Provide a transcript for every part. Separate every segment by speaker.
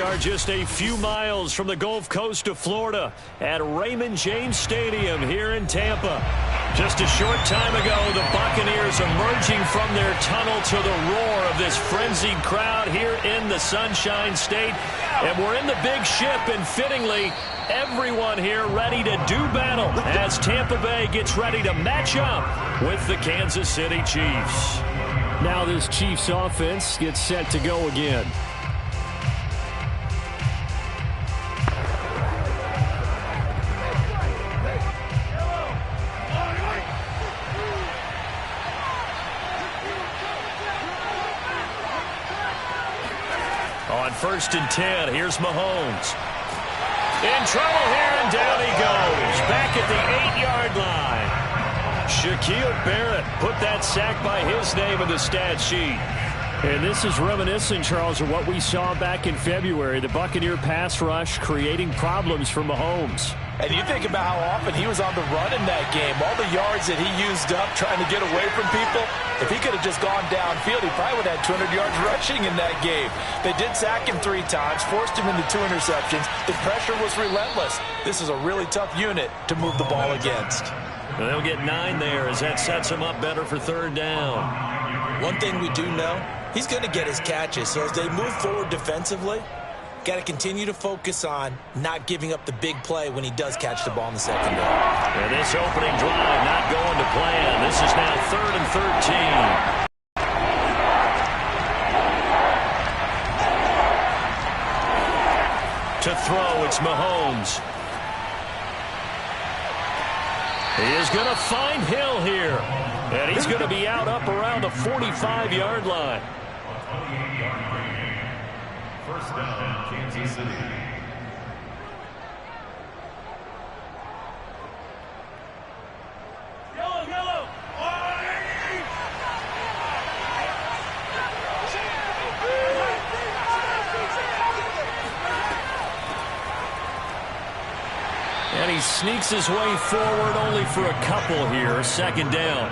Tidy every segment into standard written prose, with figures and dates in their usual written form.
Speaker 1: We are just a few miles from the Gulf Coast of Florida at Raymond James Stadium here in Tampa. Just a short time ago, the Buccaneers emerging from their tunnel to the roar of this frenzied crowd here in the Sunshine State. And we're in the big ship, and fittingly, everyone here ready to do battle as Tampa Bay gets ready to match up with the Kansas City Chiefs. Now this Chiefs offense gets set to go again. On 1st and 10, here's Mahomes. In trouble here, and down he goes. Back at the 8-yard line. Shaquille Barrett put that sack by his name in the stat sheet. And this is reminiscent, Charles, of what we saw back in February. The Buccaneer pass rush creating problems for Mahomes.
Speaker 2: And you think about how often he was on the run in that game. All the yards that he used up trying to get away from people. If he could have just gone downfield, he probably would have had 200 yards rushing in that game. They did sack him 3 times, forced him into 2 interceptions. The pressure was relentless. This is a really tough unit to move the ball against.
Speaker 1: Well, they'll get 9 there as that sets him up better for 3rd down.
Speaker 3: One thing we do know, he's going to get his catches. So as they move forward defensively, got to continue to focus on not giving up the big play when he does catch the ball in the secondary.
Speaker 1: And this opening drive not going to plan. This is now 3rd and 13. To throw, it's Mahomes. He is going to find Hill here. And he's going to be out up around the 45-yard line.
Speaker 4: 1st down, Kansas City. Yellow.
Speaker 1: And he sneaks his way forward only for a couple here. 2nd down.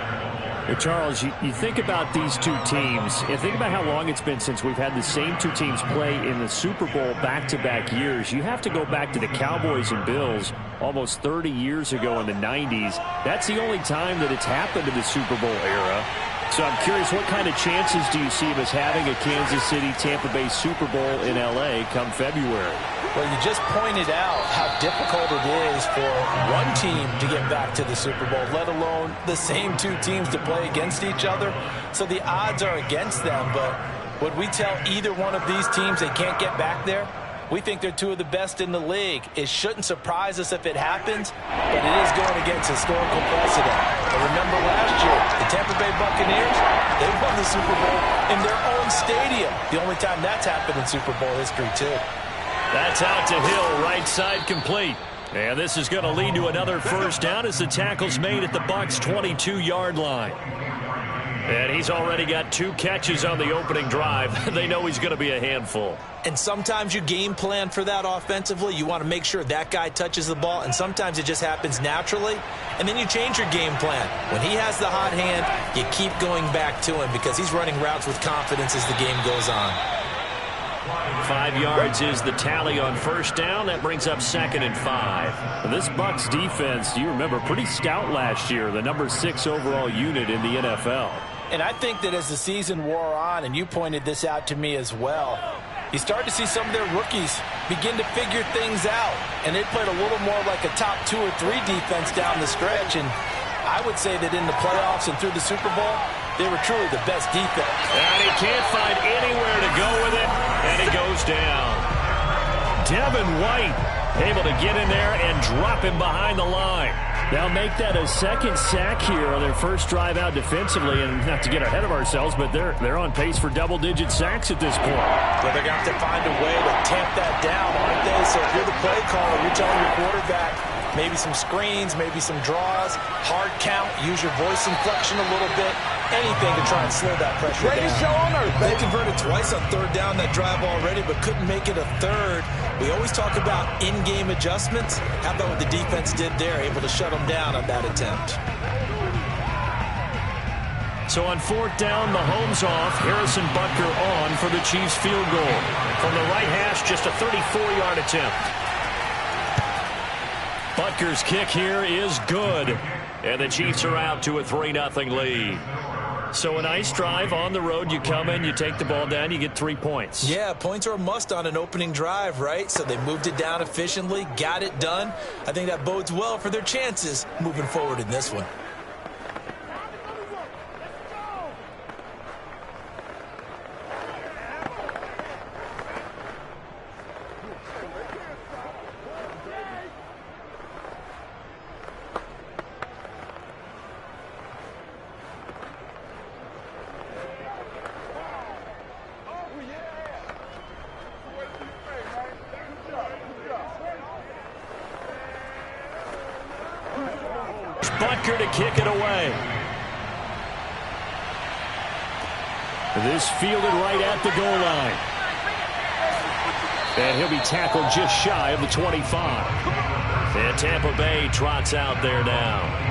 Speaker 1: Charles, you think about these two teams, and think about how long it's been since we've had the same two teams play in the Super Bowl back-to-back years. You have to go back to the Cowboys and Bills almost 30 years ago in the 90s. That's the only time that it's happened in the Super Bowl era. So I'm curious, what kind of chances do you see of us having a Kansas City, Tampa Bay Super Bowl in L.A. come February?
Speaker 2: Well, you just pointed out how difficult it is for one team to get back to the Super Bowl, let alone the same two teams to play against each other. So the odds are against them, but would we tell either one of these teams they can't get back there? We think they're two of the best in the league. It shouldn't surprise us if it happens, but it is going against historical precedent. But remember last year, the Tampa Bay Buccaneers, they won the Super Bowl in their own stadium. The only time that's happened in Super Bowl history, too.
Speaker 1: That's out to Hill, right side complete. And this is going to lead to another first down as the tackle's made at the Bucs' 22-yard line. And he's already got 2 catches on the opening drive. They know he's going to be a handful.
Speaker 3: And sometimes you game plan for that offensively. You want to make sure that guy touches the ball, and sometimes it just happens naturally. And then you change your game plan. When he has the hot hand, you keep going back to him because he's running routes with confidence as the game goes on.
Speaker 1: 5 yards is the tally on first down. That brings up 2nd and 5. This Bucs defense, you remember, pretty stout last year, the number 6 overall unit in the NFL.
Speaker 2: And I think that as the season wore on, and you pointed this out to me as well, you start to see some of their rookies begin to figure things out. And they played a little more like a top 2 or 3 defense down the stretch. And I would say that in the playoffs and through the Super Bowl, they were truly the best defense.
Speaker 1: And he can't find anywhere to go with it, and he goes down. Devin White able to get in there and drop him behind the line. They'll make that a second sack here on their first drive out defensively, and not to get ahead of ourselves, but they're on pace for double-digit sacks at this point.
Speaker 2: But they're going to have to find a way to tamp that down, aren't they? So if you're the play caller, you're telling your quarterback maybe some screens, maybe some draws, hard count, use your voice inflection a little bit, anything to try and slow that pressure down.
Speaker 3: They converted twice on 3rd down that drive already, but couldn't make it a 3rd. We always talk about in-game adjustments. How about what the defense did there, able to shut them down on that attempt?
Speaker 1: So on 4th down, Mahomes off, Harrison Butker on for the Chiefs field goal. From the right hash, just a 34-yard attempt. Butker's kick here is good. And the Chiefs are out to a 3-0 lead. So a nice drive on the road. You come in, you take the ball down, you get 3 points.
Speaker 3: Yeah, points are a must on an opening drive, right? So they moved it down efficiently, got it done. I think that bodes well for their chances moving forward in this one.
Speaker 1: Butker to kick it away. This fielded right at the goal line. And he'll be tackled just shy of the 25. And Tampa Bay trots out there now.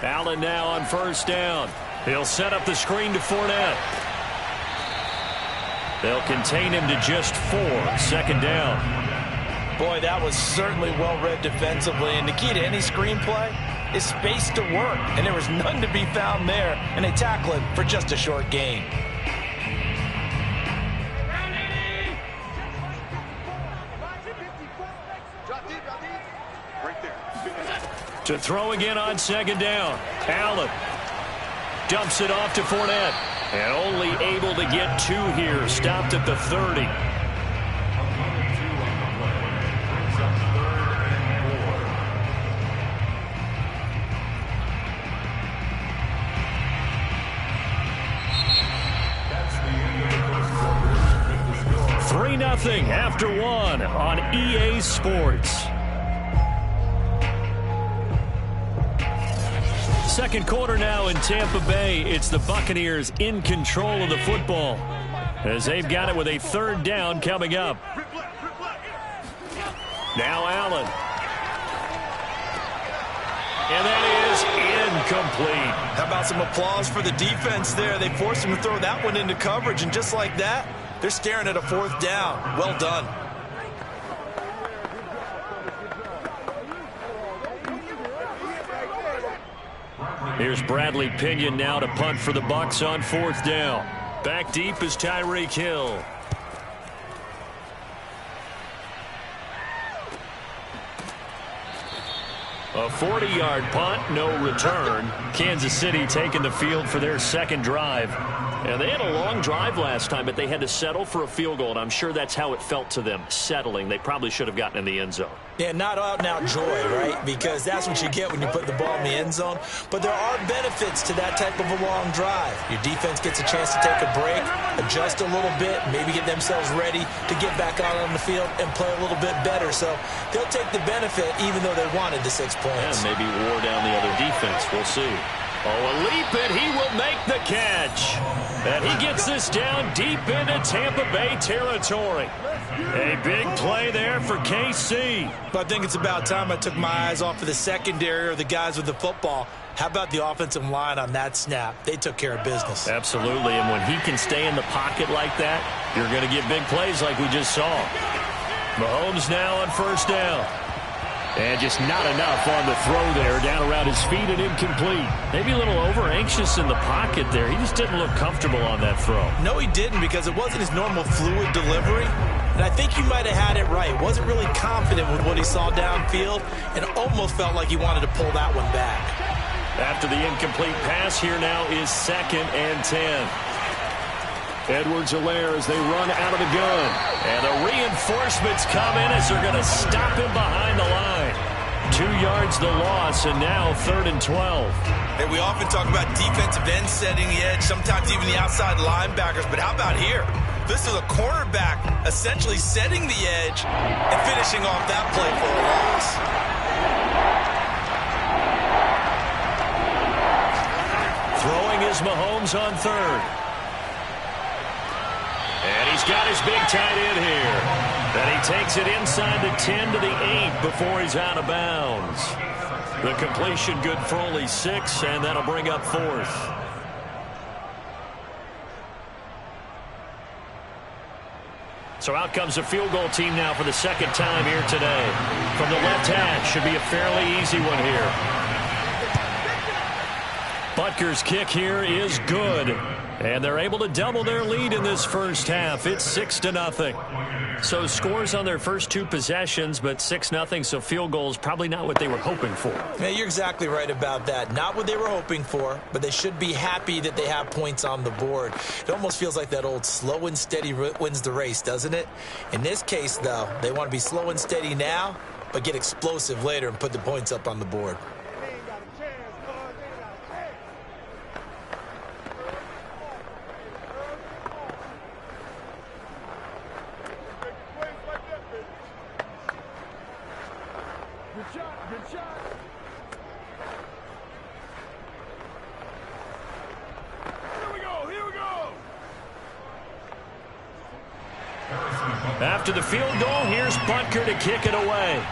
Speaker 1: Allen now on first down. He'll set up the screen to Fournette. They'll contain him to just 4. 2nd down.
Speaker 2: Boy, that was certainly well-read defensively. And the key to any screenplay is space to work. And there was none to be found there. And they tackle it for just a short gain.
Speaker 1: To throw again on 2nd down. Allen dumps it off to Fournette. And only able to get 2 here. Stopped at the 30. Nothing after 1 on EA Sports. second quarter now in Tampa Bay. It's the Buccaneers in control of the football as they've got it with a third down coming up. Now Allen. And that is incomplete.
Speaker 3: How about some applause for the defense there? They forced him to throw that one into coverage, and just like that, they're staring at a fourth down. Well done.
Speaker 1: Here's Bradley Pinion now to punt for the Bucs on fourth down. Back deep is Tyreek Hill. A 40-yard punt, no return. Kansas City taking the field for their second drive. And they had a long drive last time, but they had to settle for a field goal, and I'm sure that's how it felt to them, settling. They probably should have gotten in the end zone.
Speaker 3: Yeah, not out-and-out joy, right? Because that's what you get when you put the ball in the end zone. But there are benefits to that type of a long drive. Your defense gets a chance to take a break, adjust a little bit, maybe get themselves ready to get back out on the field and play a little bit better. So they'll take the benefit even though they wanted the 6 points.
Speaker 1: And maybe wore down the other defense. We'll see. Oh, a leap, and he will make the catch. And he gets this down deep into Tampa Bay territory. A big play there for KC.
Speaker 3: But I think it's about time I took my eyes off of the secondary or the guys with the football. How about the offensive line on that snap? They took care of business.
Speaker 1: Absolutely, and when he can stay in the pocket like that, you're going to get big plays like we just saw. Mahomes now on first down. And just not enough on the throw there, down around his feet and incomplete. Maybe a little over-anxious in the pocket there. He just didn't look comfortable on that throw.
Speaker 3: No, he didn't, because it wasn't his normal fluid delivery. And I think you might have had it right. Wasn't really confident with what he saw downfield and almost felt like he wanted to pull that one back.
Speaker 1: After the incomplete pass, here now is 2nd and 10. Edwards-Helaire as they run out of the gun. And the reinforcements come in as they're going to stop him behind the line. 2 yards the loss, and now 3rd and 12.
Speaker 3: And we often talk about defensive ends setting the edge, sometimes even the outside linebackers. But how about here? This is a cornerback essentially setting the edge and finishing off that play for a loss.
Speaker 1: Throwing is Mahomes on 3rd. And he's got his big tight end here. Then he takes it inside the 10 to the 8 before he's out of bounds. The completion good for only 6, and that'll bring up 4th. So out comes the field goal team now for the second time here today. From the left hash, should be a fairly easy one here. Butker's kick here is good. And they're able to double their lead in this first half. It's 6-0. So scores on their first 2 possessions, but 6-0, so field goals probably not what they were hoping for.
Speaker 3: Yeah, you're exactly right about that. Not what they were hoping for, but they should be happy that they have points on the board. It almost feels like that old slow and steady wins the race, doesn't it? In this case, though, they want to be slow and steady now, but get explosive later and put the points up on the board.
Speaker 1: After the field goal, here's Butker to kick it away.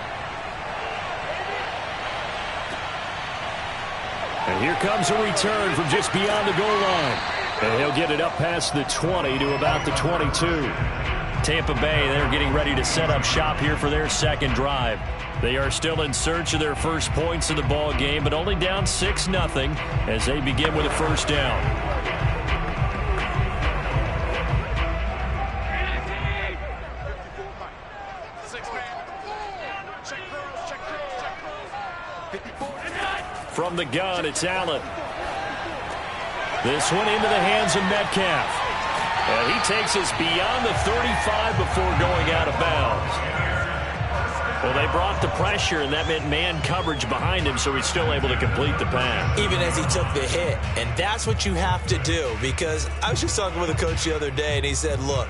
Speaker 1: And here comes a return from just beyond the goal line. And he'll get it up past the 20 to about the 22. Tampa Bay, they're getting ready to set up shop here for their second drive. They are still in search of their first points in the ball game, but only down 6-0 as they begin with a first down. From the gun, it's Allen. This one into the hands of Metcalf. And he takes us beyond the 35 before going out of bounds. Well, they brought the pressure, and that meant man coverage behind him, so he's still able to complete the pass.
Speaker 3: Even as he took the hit. And that's what you have to do, because I was just talking with a coach the other day, and he said, look,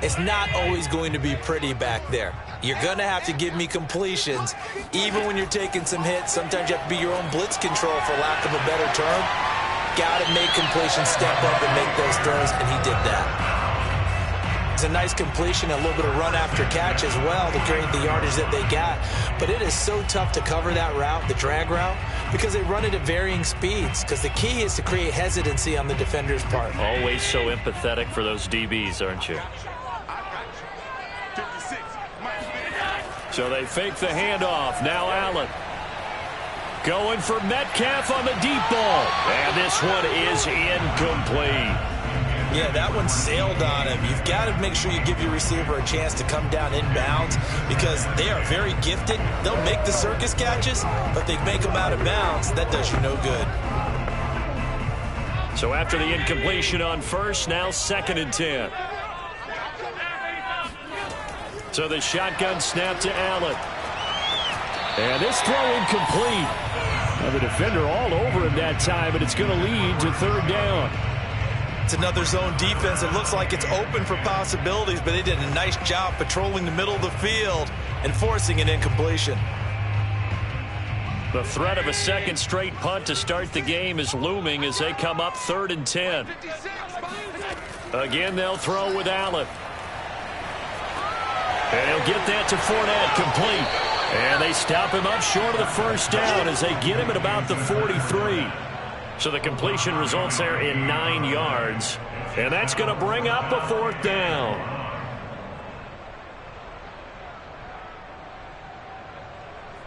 Speaker 3: it's not always going to be pretty back there. You're going to have to give me completions, even when you're taking some hits. Sometimes you have to be your own blitz control, for lack of a better term. Got to make completions, step up and make those throws, and he did that. It's a nice completion, a little bit of run after catch as well to create the yardage that they got. But it is so tough to cover that route, the drag route, because they run it at varying speeds. Because the key is to create hesitancy on the defender's part.
Speaker 1: Always so empathetic for those DBs, aren't you? So they fake the handoff. Now Allen. Going for Metcalf on the deep ball. And this one is incomplete.
Speaker 3: Yeah, that one sailed on him. You've got to make sure you give your receiver a chance to come down inbounds because they are very gifted. They'll make the circus catches, but they make them out of bounds. That does you no good.
Speaker 1: So after the incompletion on first, now 2nd and 10. So the shotgun snap to Allen. And this throw incomplete. Now the defender all over him that time, but it's going to lead to 3rd down.
Speaker 3: It's another zone defense. It looks like it's open for possibilities, but they did a nice job patrolling the middle of the field and forcing an incompletion.
Speaker 1: The threat of a second straight punt to start the game is looming as they come up 3rd and 10. Again, they'll throw with Allen. And he'll get that to Fournette, complete. And they stop him up short of the 1st down as they get him at about the 43. So the completion results there in 9 yards. And that's going to bring up a 4th down.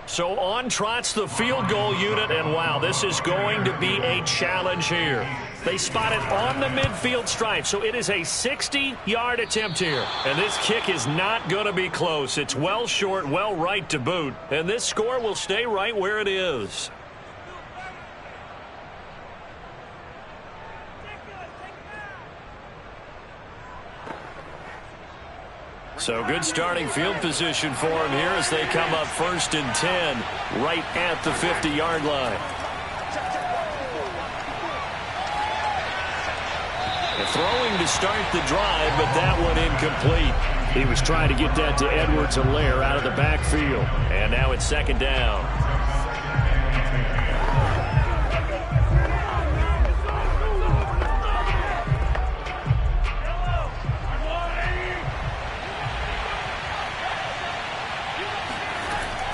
Speaker 1: So on trots the field goal unit, and wow, this is going to be a challenge here. They spot it on the midfield stripe, so it is a 60-yard attempt here. And this kick is not going to be close. It's well short, well right to boot. And this score will stay right where it is. So good starting field position for him here as they come up 1st and 10 right at the 50-yard line. Throwing to start the drive, but that one incomplete. He was trying to get that to Edwards-Helaire out of the backfield. And now it's 2nd down.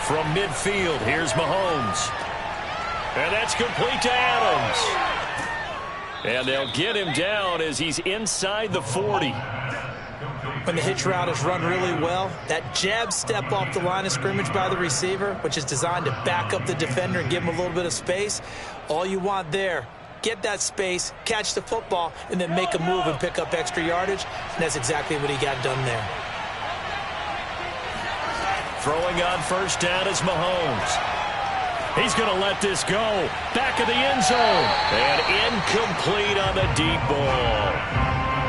Speaker 1: From midfield, here's Mahomes. And that's complete to Adams. And they'll get him down as he's inside the 40.
Speaker 3: When the hitch route is run really well, that jab step off the line of scrimmage by the receiver, which is designed to back up the defender and give him a little bit of space, all you want there, get that space, catch the football, and then make a move and pick up extra yardage. And that's exactly what he got done there.
Speaker 1: Throwing on 1st down is Mahomes. He's going to let this go. Back of the end zone. And incomplete on the deep ball.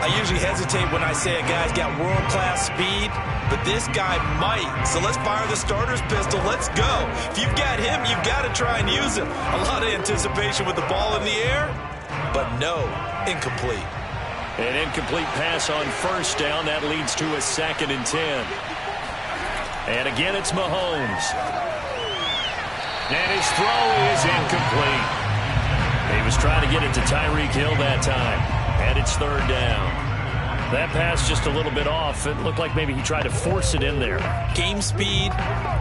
Speaker 3: I usually hesitate when I say a guy's got world-class speed, but this guy might. So let's fire the starter's pistol. Let's go. If you've got him, you've got to try and use him. A lot of anticipation with the ball in the air, but no, incomplete.
Speaker 1: An incomplete pass on 1st down. That leads to a 2nd and 10. And again, it's Mahomes. And his throw is incomplete. He was trying to get it to Tyreek Hill that time. And it's 3rd down. That pass just a little bit off. It looked like maybe he tried to force it in there.
Speaker 3: Game speed,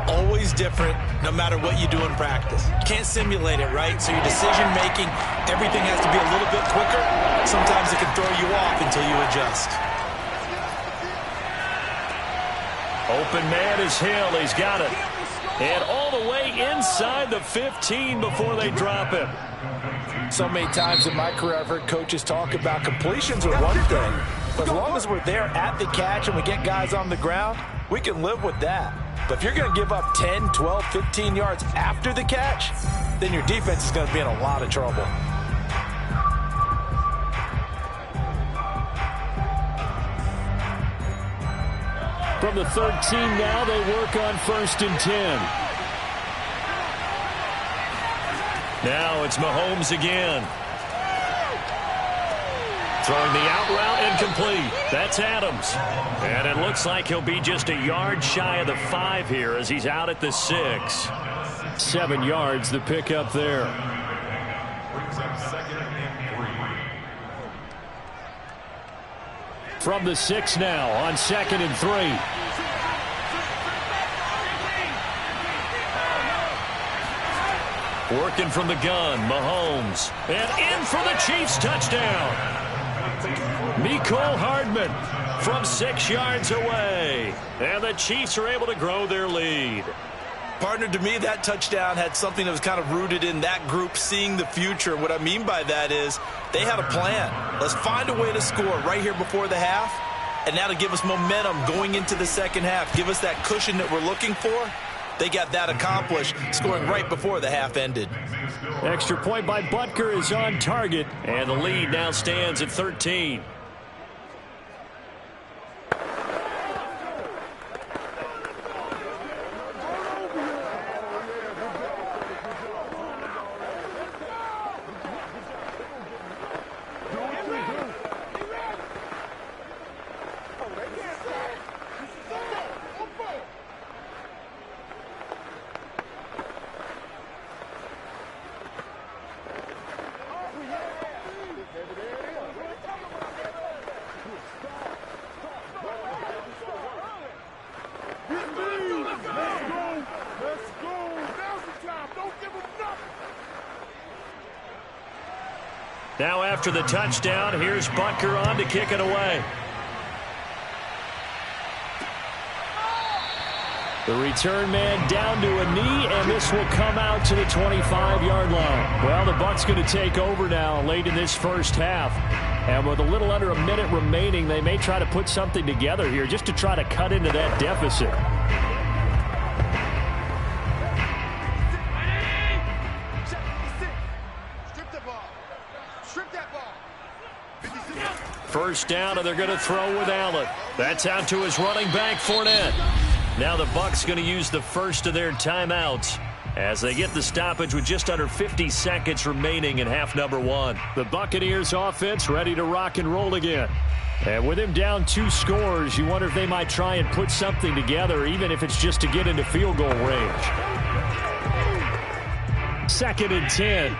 Speaker 3: always different, no matter what you do in practice. You can't simulate it, right? So your decision-making, everything has to be a little bit quicker. Sometimes it can throw you off until you adjust.
Speaker 1: Open man is Hill. He's got it. And all the way inside the 15 before they drop him.
Speaker 2: So many times in my career I've heard coaches talk about completions are one thing. But as long as we're there at the catch and we get guys on the ground, we can live with that. But if you're going to give up 10, 12, 15 yards after the catch, then your defense is going to be in a lot of trouble.
Speaker 1: From the 13 now, they work on 1st and 10. Now it's Mahomes again. Throwing the out route incomplete. That's Adams. And it looks like he'll be just a yard shy of the 5 here as he's out at the 6. 7 yards the pickup there.
Speaker 4: Brings up 2nd and 3.
Speaker 1: From the 6 now on 2nd and 3. Working from the gun, Mahomes. And in for the Chiefs touchdown. Mecole Hardman from 6 yards away. And the Chiefs are able to grow their lead.
Speaker 3: Partner, to me, that touchdown had something that was kind of rooted in that group seeing the future. What I mean by that is they had a plan. Let's find a way to score right here before the half. And now to give us momentum going into the second half. Give us that cushion that we're looking for. They got that accomplished, scoring right before the half ended.
Speaker 1: Extra point by Butker is on target. And the lead now stands at 13. Now after the touchdown, here's Butker on to kick it away. The return man down to a knee, and this will come out to the 25-yard line. Well, the Bucs going to take over now late in this first half. And with a little under a minute remaining, they may try to put something together here just to try to cut into that deficit. First down, and they're going to throw with Allen. That's out to his running back, Fournette. Now the Bucs going to use the first of their timeouts as they get the stoppage with just under 50 seconds remaining in half number 1. The Buccaneers offense ready to rock and roll again. And with him down 2 scores, you wonder if they might try and put something together, even if it's just to get into field goal range. 2nd and 10.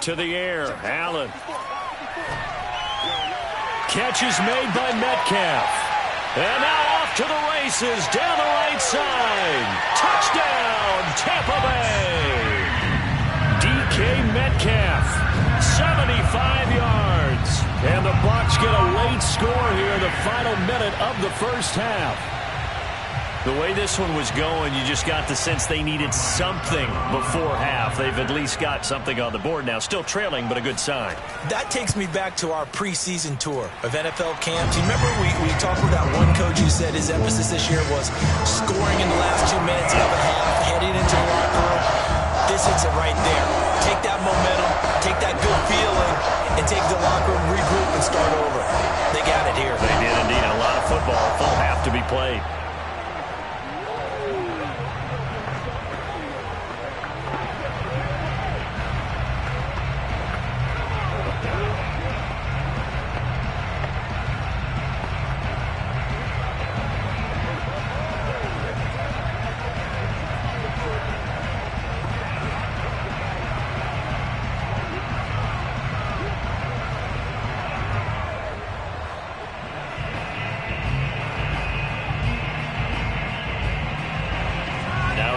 Speaker 1: To the air, Allen. Catch is made by Metcalf. And now off to the races, down the right side. Touchdown, Tampa Bay. DK Metcalf, 75 yards. And the Bucs get a late score here in the final minute of the first half. The way this one was going, you just got the sense they needed something before half. They've at least got something on the board now. Still trailing, but a good sign.
Speaker 3: That takes me back to our preseason tour of NFL camps. You remember we talked with that one coach who said his emphasis this year was scoring in the last 2 minutes of a half, heading into the locker room. This hits it right there. Take that momentum, take that good feeling, and take the locker room, regroup, and start over. They got it here.
Speaker 1: They did indeed. A lot of football, full half to be played.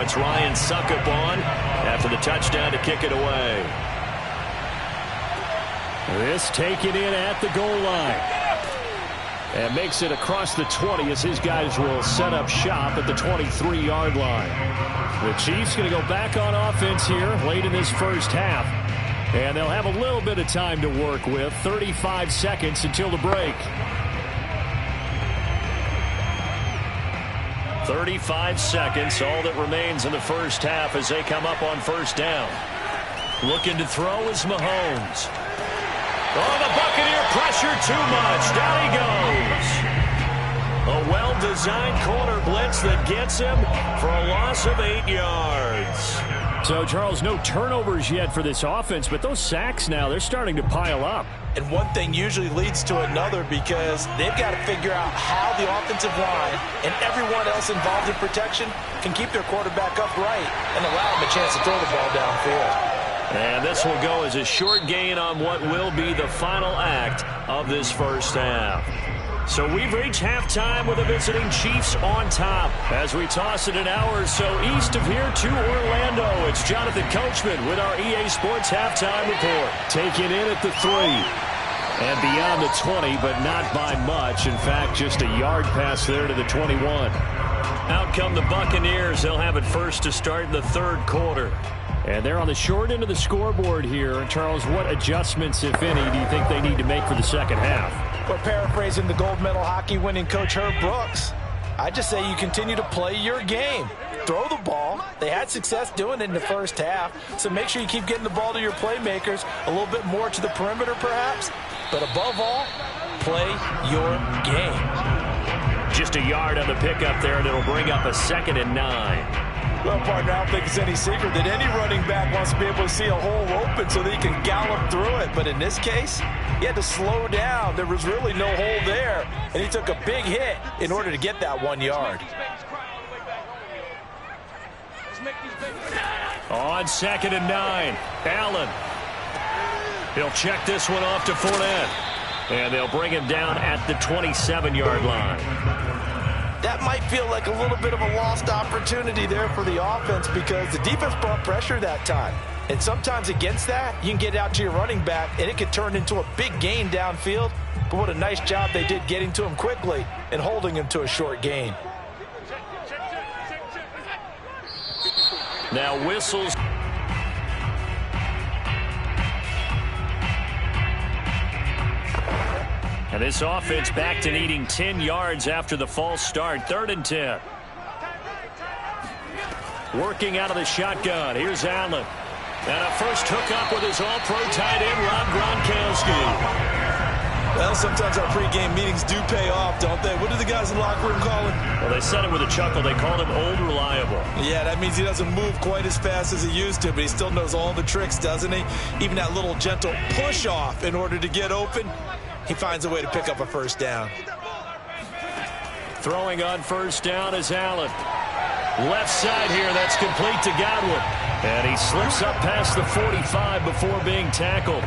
Speaker 1: It's Ryan Suckup on after the touchdown to kick it away. This taken in at the goal line. And makes it across the 20 as his guys will set up shop at the 23-yard line. The Chiefs going to go back on offense here late in this first half. And they'll have a little bit of time to work with. 35 seconds until the break. 35 seconds, all that remains in the first half as they come up on first down. Looking to throw is Mahomes. Oh, the Buccaneer pressure too much. Down he goes. A well-designed corner blitz that gets him for a loss of 8 yards. So, Charles, no turnovers yet for this offense, but those sacks now, they're starting to pile up.
Speaker 3: And one thing usually leads to another because they've got to figure out how the offensive line and everyone else involved in protection can keep their quarterback upright and allow him a chance to throw the ball downfield.
Speaker 1: And this will go as a short gain on what will be the final act of this first half. So we've reached halftime with the visiting Chiefs on top. As we toss it an hour or so east of here to Orlando, it's Jonathan Coachman with our EA Sports Halftime Report. Taking in at the 3 and beyond the 20, but not by much. In fact, just a yard pass there to the 21. Out come the Buccaneers. They'll have it first to start the third quarter. And they're on the short end of the scoreboard here. Charles, what adjustments, if any, do you think they need to make for the second half?
Speaker 2: Well, paraphrasing the gold medal hockey winning coach Herb Brooks, I just say you continue to play your game. Throw the ball. They had success doing it in the first half, so make sure you keep getting the ball to your playmakers, a little bit more to the perimeter perhaps, but above all, play your game.
Speaker 1: Just a yard on the pickup there, and it'll bring up a 2nd and 9.
Speaker 2: Well, partner, I don't think it's any secret that any running back wants to be able to see a hole open so that he can gallop through it. But in this case, he had to slow down. There was really no hole there, and he took a big hit in order to get that 1 yard.
Speaker 1: On 2nd and 9, Allen. He'll check this one off to Fournette. And they'll bring him down at the 27-yard line.
Speaker 2: That might feel like a little bit of a lost opportunity there for the offense because the defense brought pressure that time. And sometimes against that, you can get out to your running back, and it could turn into a big gain downfield. But what a nice job they did getting to him quickly and holding him to a short gain.
Speaker 1: Now whistles. And this offense back to needing 10 yards after the false start. 3rd and 10. Working out of the shotgun. Here's Allen. And a first hookup with his all-pro tight end, Rob Gronkowski.
Speaker 3: Well, sometimes our pregame meetings do pay off, don't they? What do the guys in the locker room call him?
Speaker 1: Well, they said it with a chuckle. They called him old reliable.
Speaker 3: Yeah, that means he doesn't move quite as fast as he used to, but he still knows all the tricks, doesn't he? Even that little gentle push-off in order to get open. He finds a way to pick up a first down.
Speaker 1: Throwing on first down is Allen. Left side here, that's complete to Godwin. And he slips up past the 45 before being tackled.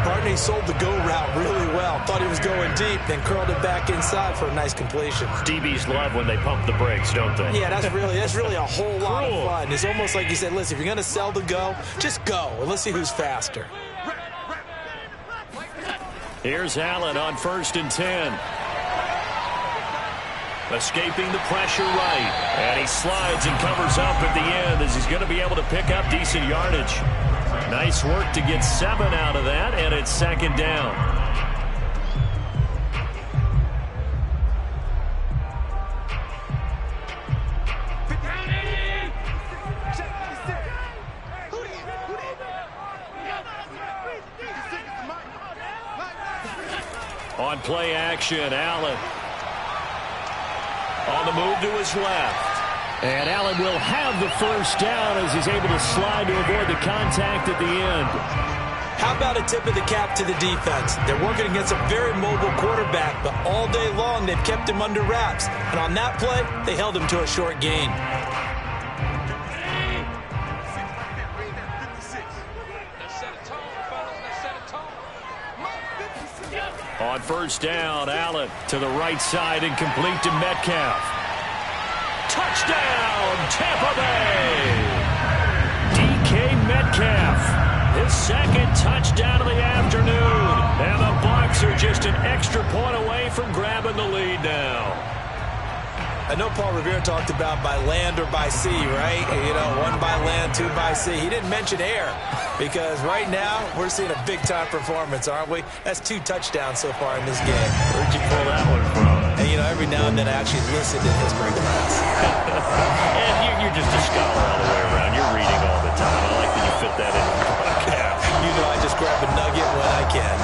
Speaker 3: Barney sold the go route really well. Thought he was going deep, then curled it back inside for a nice completion.
Speaker 1: DBs love when they pump the brakes, don't they?
Speaker 3: Yeah, that's really a whole lot of fun. It's almost like you said, listen, if you're going to sell the go, just go, and let's see who's faster.
Speaker 1: Here's Allen on 1st and 10. Escaping the pressure right. And he slides and covers up at the end as he's going to be able to pick up decent yardage. Nice work to get 7 out of that, and it's 2nd down. On play action, Allen. On the move to his left. And Allen will have the first down as he's able to slide to avoid the contact at the end.
Speaker 3: How about a tip of the cap to the defense? They're working against a very mobile quarterback, but all day long they've kept him under wraps. And on that play, they held him to a short gain.
Speaker 1: On first down, Allen to the right side and complete to Metcalf. Touchdown, Tampa Bay! DK Metcalf, his 2nd touchdown of the afternoon. And the Bucs are just an extra point away from grabbing the lead now.
Speaker 3: I know Paul Revere talked about by land or by sea, right? You know, 1 by land, 2 by sea. He didn't mention air because right now we're seeing a big-time performance, aren't we? That's 2 touchdowns so far in this game.
Speaker 1: Where'd you pull that one from?
Speaker 3: And, you know, every now and then I actually listen to history class.
Speaker 1: And you're just a scholar all the way around. You're reading all the time. I like that you fit that in the podcast.
Speaker 3: You know I just grab a nugget when I can.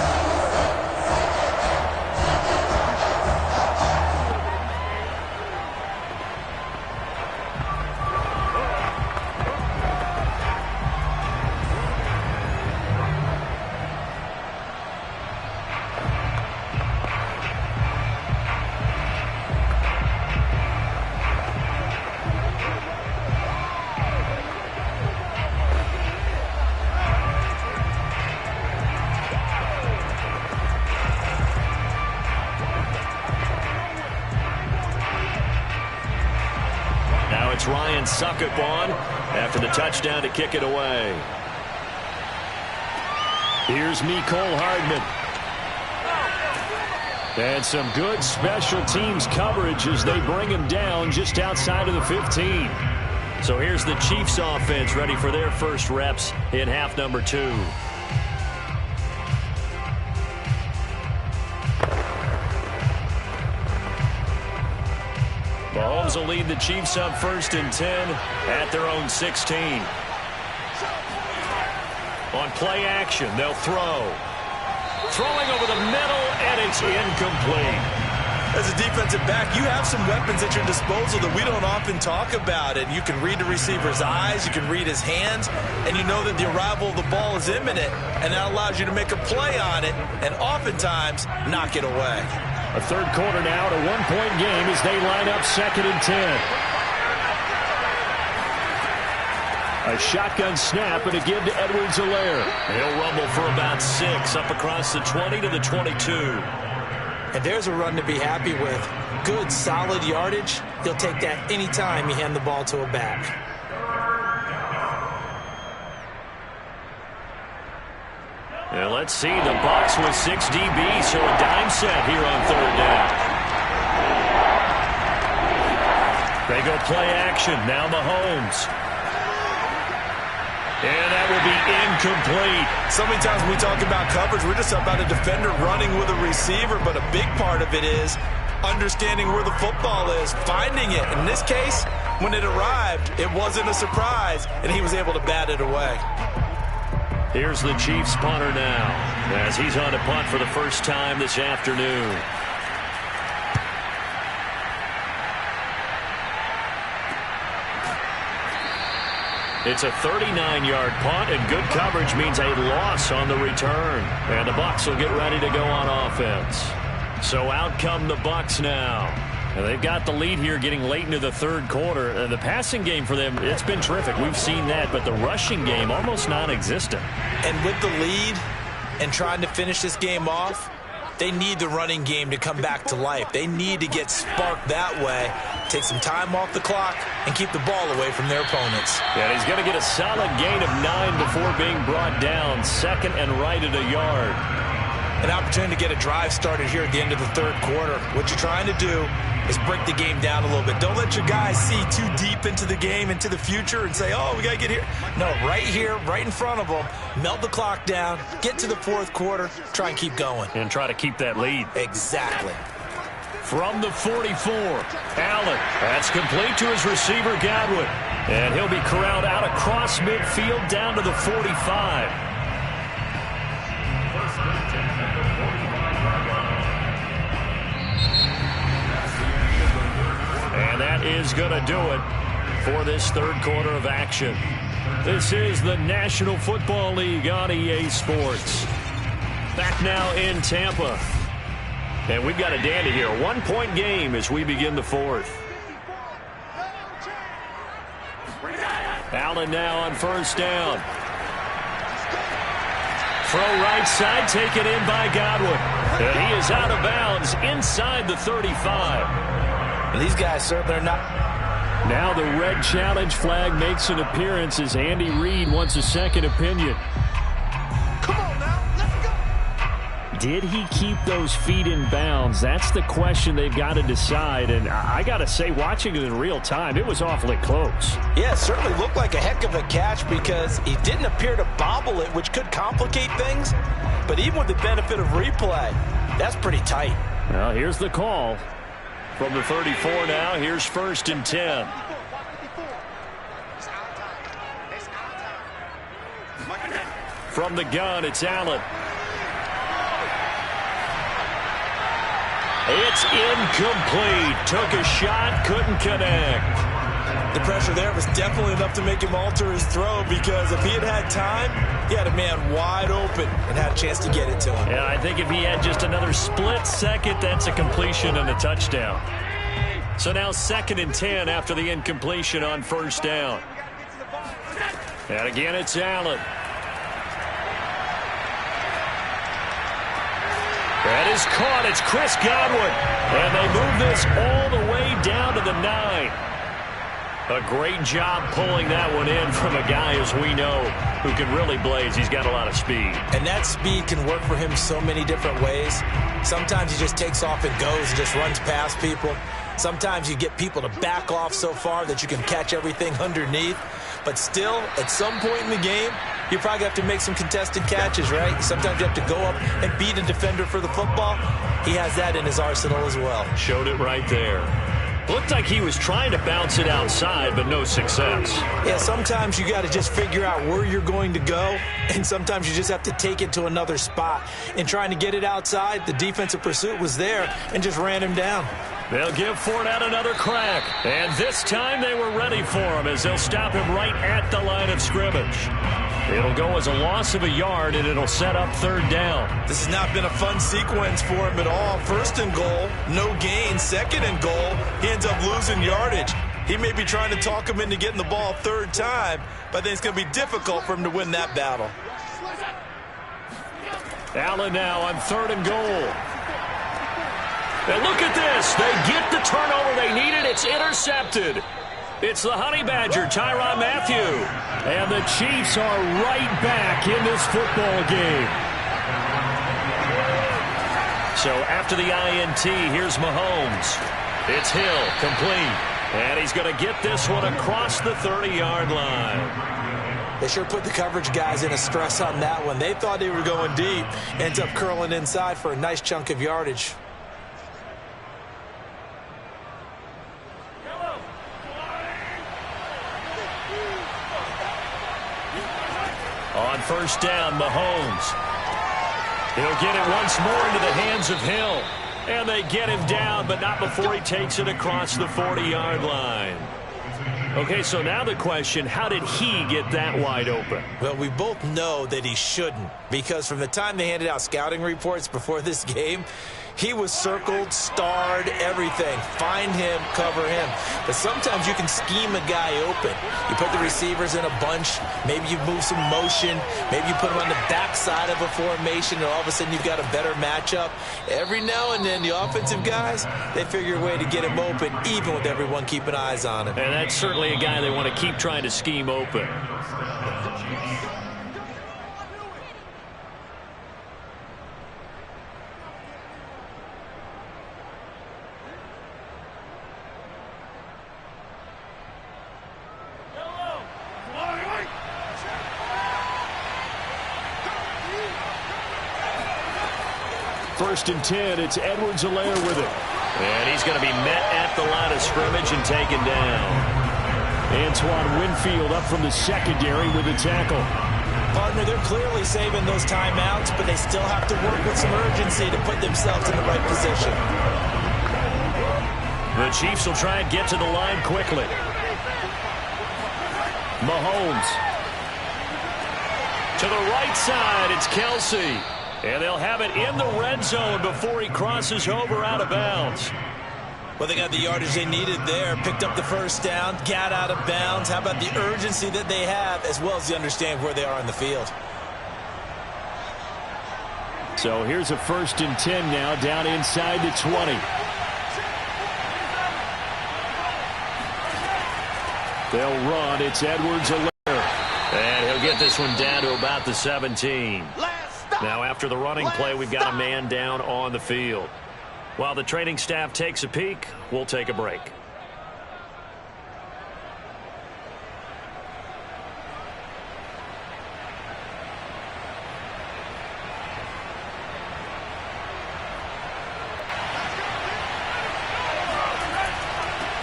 Speaker 1: gets Ryan Suckup on after the touchdown to kick it away. Here's Mecole Hardman. And some good special teams coverage as they bring him down just outside of the 15. So here's the Chiefs offense ready for their first reps in half number 2. Mahomes will lead the Chiefs up 1st and 10 at their own 16. On play action, they'll throw. Throwing over the middle, and it's incomplete.
Speaker 3: As a defensive back, you have some weapons at your disposal that we don't often talk about. And you can read the receiver's eyes, you can read his hands, and you know that the arrival of the ball is imminent, and that allows you to make a play on it and oftentimes knock it away.
Speaker 1: A third quarter now, a one-point game as they line up 2nd and 10. A shotgun snap and a give to Edwards-Helaire. He'll rumble for about 6 up across the 20 to the 22.
Speaker 3: And there's a run to be happy with. Good, solid yardage. He'll take that any time you hand the ball to a back.
Speaker 1: And let's see, the Bucs with 6 DBs, so a dime set here on 3rd down. They go play action. Now Mahomes. And that will be incomplete.
Speaker 3: So many times when we talk about coverage, we're just about a defender running with a receiver, but a big part of it is understanding where the football is, finding it. In this case, when it arrived, it wasn't a surprise, and he was able to bat it away.
Speaker 1: Here's the Chiefs punter now as he's on to punt for the first time this afternoon. It's a 39-yard punt, and good coverage means a loss on the return. And the Bucs will get ready to go on offense. So out come the Bucs now. And they've got the lead here getting late into the third quarter. And the passing game for them, it's been terrific. We've seen that, but the rushing game almost non-existent.
Speaker 3: And with the lead and trying to finish this game off, they need the running game to come back to life. They need to get sparked that way, take some time off the clock, and keep the ball away from their opponents.
Speaker 1: And he's going to get a solid gain of 9 before being brought down. 2nd and right at a yard.
Speaker 3: An opportunity to get a drive started here at the end of the third quarter. What you're trying to do is break the game down a little bit. Don't let your guys see too deep into the game, into the future, and say, oh, we got to get here. No, right here, right in front of them, melt the clock down, get to the fourth quarter, try and keep going.
Speaker 1: And try to keep that lead.
Speaker 3: Exactly.
Speaker 1: From the 44, Allen. That's complete to his receiver, Godwin. And he'll be corralled out across midfield down to the 45. And that is going to do it for this third quarter of action. This is the National Football League on EA Sports. Back now in Tampa. And we've got a dandy here. A one-point game as we begin the fourth. Allen now on first down. Throw right side, taken in by Godwin. And he is out of bounds inside the 35.
Speaker 3: And these guys certainly are not.
Speaker 1: Now the red challenge flag makes an appearance as Andy Reid wants a second opinion.
Speaker 5: Come on now, let's go.
Speaker 1: Did he keep those feet in bounds? That's the question they've got to decide. And I got to say, watching it in real time, it was awfully close.
Speaker 3: Yeah, it certainly looked like a heck of a catch because he didn't appear to bobble it, which could complicate things. But even with the benefit of replay, that's pretty tight.
Speaker 1: Well, here's the call. From the 34 now, here's 1st and 10. From the gun, it's Allen. It's incomplete. Took a shot, couldn't connect.
Speaker 3: The pressure there was definitely enough to make him alter his throw because if he had had time, he had a man wide open and had a chance to get it to him.
Speaker 1: Yeah, I think if he had just another split second, that's a completion and a touchdown. So now 2nd and 10 after the incompletion on first down. And again, it's Allen. That is caught. It's Chris Godwin. And they move this all the way down to the 9. A great job pulling that one in from a guy, as we know, who can really blaze. He's got a lot of speed.
Speaker 3: And that speed can work for him so many different ways. Sometimes he just takes off and goes and just runs past people. Sometimes you get people to back off so far that you can catch everything underneath. But still, at some point in the game, you probably have to make some contested catches, right? Sometimes you have to go up and beat a defender for the football. He has that in his arsenal as well.
Speaker 1: Showed it right there. Looked like he was trying to bounce it outside, but no success.
Speaker 3: Yeah, sometimes you got to just figure out where you're going to go, and sometimes you just have to take it to another spot. In trying to get it outside, the defensive pursuit was there and just ran him down.
Speaker 1: They'll give Fournette another crack, and this time they were ready for him as they'll stop him right at the line of scrimmage. It'll go as a loss of a yard, and it'll set up third down.
Speaker 2: This has not been a fun sequence for him at all. First and goal, no gain. Second and goal, he ends up losing yardage. He may be trying to talk him into getting the ball third time, but I think it's going to be difficult for him to win that battle.
Speaker 1: Allen now on third and goal. And look at this. They get the turnover they needed. It's intercepted. It's the Honey Badger, Tyrann Mathieu. And the Chiefs are right back in this football game. So after the INT, here's Mahomes. It's Hill, complete. And he's going to get this one across the 30-yard line.
Speaker 3: They sure put the coverage guys in a stress on that one. They thought they were going deep. Ends up curling inside for a nice chunk of yardage.
Speaker 1: On first down, Mahomes. He'll get it once more into the hands of Hill. And they get him down, but not before he takes it across the 40-yard line. Okay, so now the question, how did he get that wide open?
Speaker 3: Well, we both know that he shouldn't, because from the time they handed out scouting reports before this game, he was circled, starred, everything. Find him, cover him. But sometimes you can scheme a guy open. You put the receivers in a bunch. Maybe you move some motion. Maybe you put them on the backside of a formation, and all of a sudden you've got a better matchup. Every now and then, the offensive guys, they figure a way to get him open, even with everyone keeping eyes on him.
Speaker 1: And that's certainly a guy they want to keep trying to scheme open. First and 10, it's Edwards-Helaire with it. And he's going to be met at the line of scrimmage and taken down. Antoine Winfield up from the secondary with the tackle.
Speaker 3: Partner, they're clearly saving those timeouts, but they still have to work with some urgency to put themselves in the right position.
Speaker 1: The Chiefs will try and get to the line quickly. Mahomes. To the right side, it's Kelsey. And they'll have it in the red zone before he crosses over out of bounds.
Speaker 3: Well, they got the yardage they needed there. Picked up the first down, got out of bounds. How about the urgency that they have, as well as the understand where they are in the field?
Speaker 1: So here's a first and 10 now, down inside the 20. They'll run. It's Edwards-Helaire. And he'll get this one down to about the 17. Now, after the running play, we've got a man down on the field. While the training staff takes a peek, we'll take a break.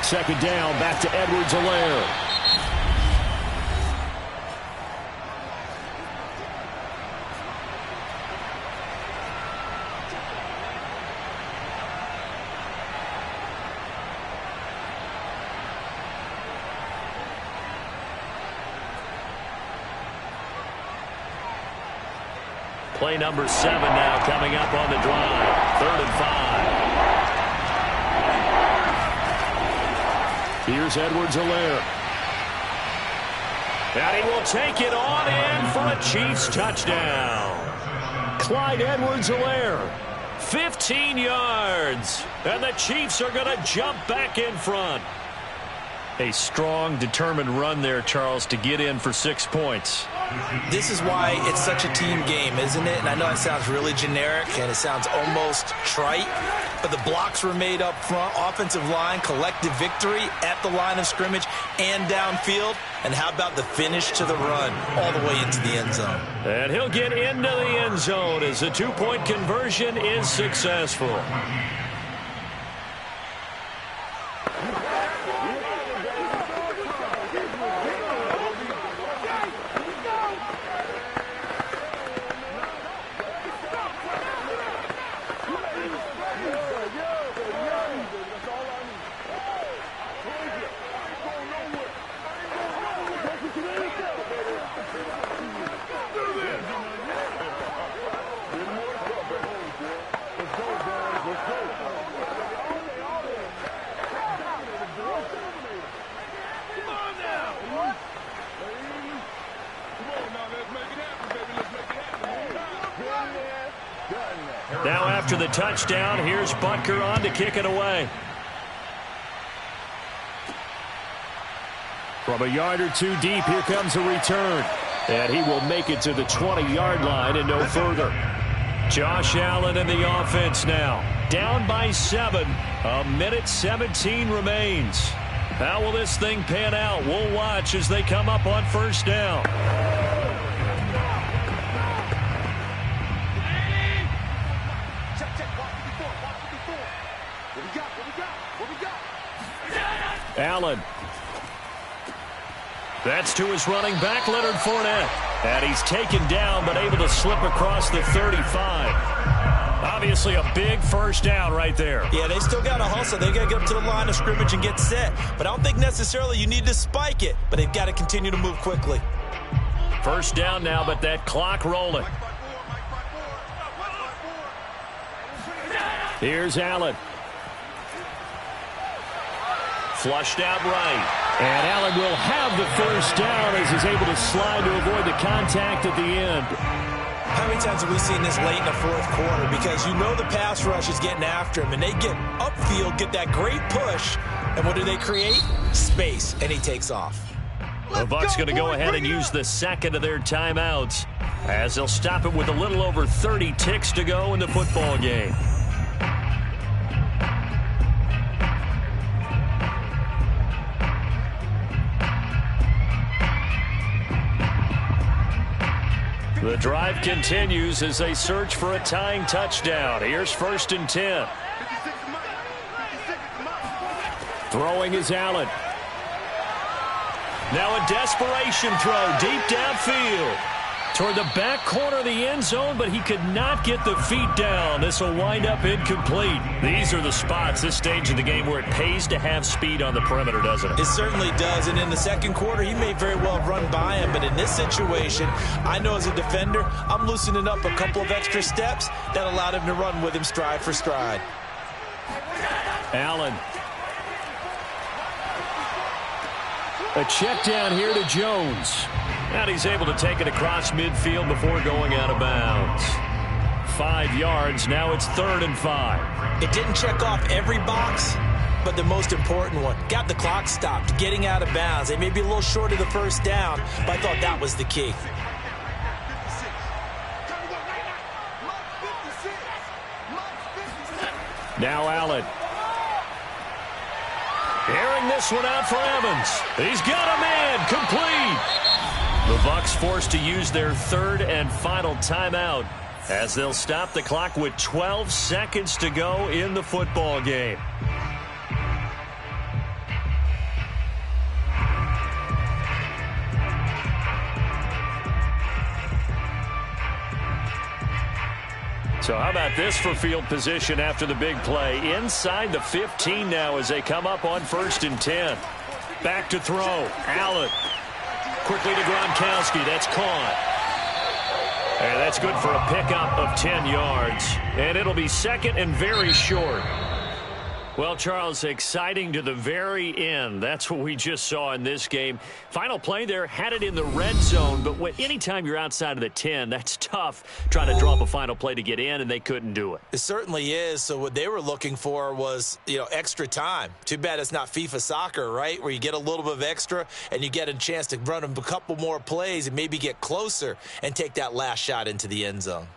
Speaker 1: Second down, back to Edwards-Helaire. Play number 7 now coming up on the drive. 3rd and 5. Here's Edwards-Helaire. And he will take it on in for a Chiefs touchdown. Clyde Edwards-Helaire, 15 yards. And the Chiefs are going to jump back in front. A strong, determined run there, Charles, to get in for 6 points.
Speaker 3: This is why it's such a team game, isn't it? And I know it sounds really generic and it sounds almost trite, but the blocks were made up front, offensive line, collective victory at the line of scrimmage and downfield. And how about the finish to the run all the way into the end zone?
Speaker 1: And he'll get into the end zone as the 2-point conversion is successful. Now after the touchdown, here's Butker on to kick it away. From a yard or two deep, here comes a return. And he will make it to the 20-yard line and no further. Josh Allen and the offense now. Down by 7. A minute 17 remains. How will this thing pan out? We'll watch as they come up on first down. Allen. That's to his running back, Leonard Fournette. And he's taken down, but able to slip across the 35. Obviously a big first down right there.
Speaker 3: Yeah, they still got to hustle. They got to get up to the line of scrimmage and get set. But I don't think necessarily you need to spike it. But they've got to continue to move quickly.
Speaker 1: First down now, but that clock rolling. Here's Allen. Flushed out right. And Allen will have the first down as he's able to slide to avoid the contact at the end.
Speaker 3: How many times have we seen this late in the fourth quarter? Because you know the pass rush is getting after him, and they get upfield, get that great push, and what do they create? Space, and he takes off.
Speaker 1: The Bucs going to go ahead and use the second of their timeouts as they'll stop it with a little over 30 ticks to go in the football game. The drive continues as they search for a tying touchdown. Here's 1st and 10. Throwing is Allen. Now a desperation throw deep downfield toward the back corner of the end zone, but he could not get the feet down. This will wind up incomplete. These are the spots, this stage of the game, where it pays to have speed on the perimeter, doesn't it?
Speaker 3: It certainly does, and in the second quarter, he may very well run by him, but in this situation, I know as a defender, I'm loosening up a couple of extra steps that allowed him to run with him stride for stride.
Speaker 1: Allen. A check down here to Jones. And he's able to take it across midfield before going out of bounds. 5 yards. Now it's 3rd and 5.
Speaker 3: It didn't check off every box, but the most important one. Got the clock stopped, getting out of bounds. They may be a little short of the first down, but I thought that was the key.
Speaker 1: Now Allen. Airing this one out for Evans. He's got a man. Complete. The Bucs forced to use their 3rd and final timeout as they'll stop the clock with 12 seconds to go in the football game. So how about this for field position after the big play? Inside the 15 now as they come up on 1st and 10. Back to throw. Allen. Quickly to Gronkowski. That's caught. And that's good for a pickup of 10 yards. And it'll be 2nd and very short. Well, Charles, exciting to the very end. That's what we just saw in this game. Final play there, had it in the red zone, but anytime you're outside of the 10, that's tough trying to draw up a final play to get in, and they couldn't do it.
Speaker 3: It certainly is. So what they were looking for was, extra time. Too bad it's not FIFA soccer, right, where you get a little bit of extra and you get a chance to run a couple more plays and maybe get closer and take that last shot into the end zone.